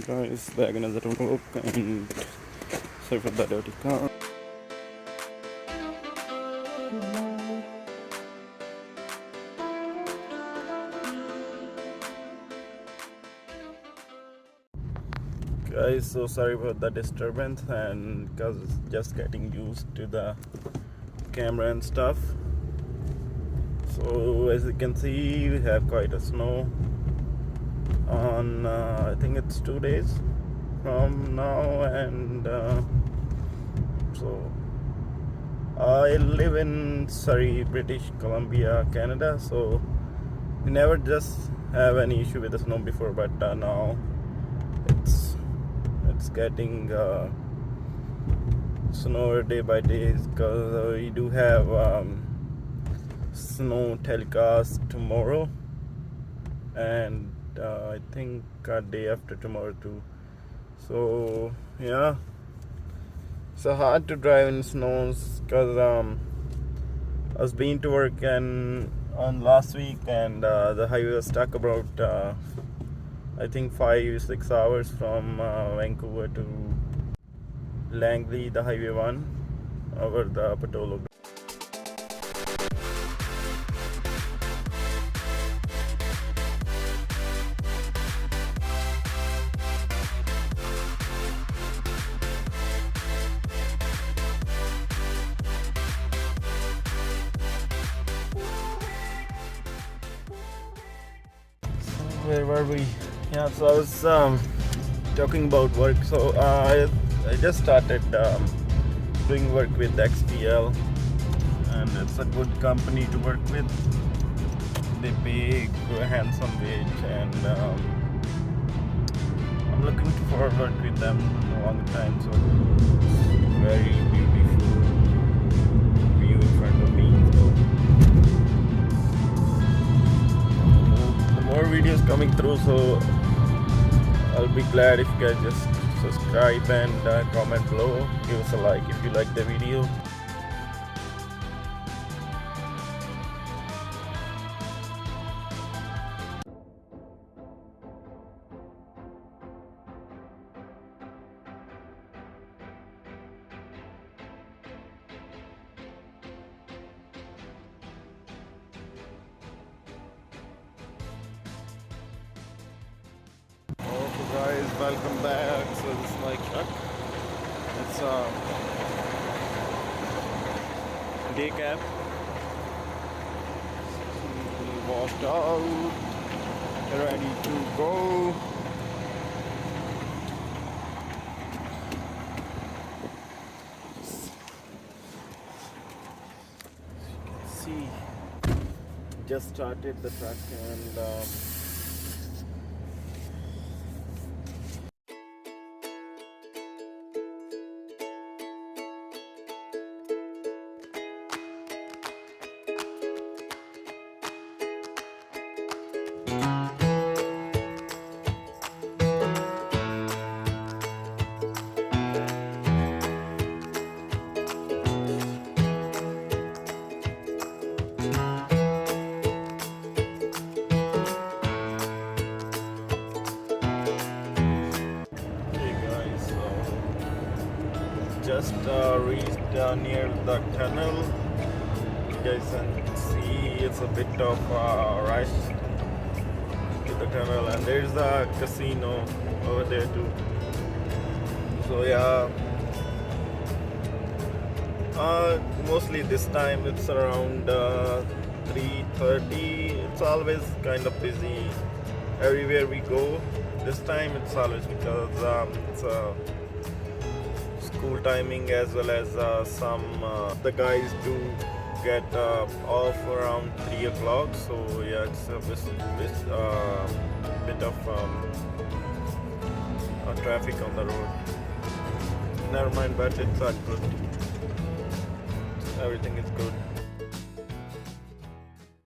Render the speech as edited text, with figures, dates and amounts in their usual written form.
Guys, back another vlog, and sorry for the dirty car. Guys, so sorry about the disturbance, and because just getting used to the camera and stuff. So as you can see, we have quite a snow on I think it's 2 days from now, and so I live in Surrey, British Columbia, Canada, so we never just have any issue with the snow before, but now it's getting snow day by day, because we do have snow telecast tomorrow, and I think a day after tomorrow too. So yeah, it's hard to drive in snows, because I was been to work on last week, and the highway was stuck about I think 5-6 hours from Vancouver to Langley, the highway 1 over the Patolo. Where were we? Yeah, so I was talking about work. So I just started doing work with XPL, and it's a good company to work with. They pay a handsome wage, and I'm looking forward with them a long time. So very beautiful view in front of me. So more videos coming through, so I'll be glad if you guys just subscribe and comment below. Give us a like if you like the video. Okay guys, welcome back. So this is my truck. It's day cab. Washed out, ready to go. See, just started the truck, and just reached near the tunnel. You guys can see it's a bit of rush to the tunnel, and there's a casino over there too. So yeah, mostly this time it's around 3:30. It's always kind of busy everywhere we go. This time it's always because it's school timing, as well as some the guys do get off around 3 o'clock. So yeah, it's a bit of traffic on the road. Never mind, but it's good. Everything is good.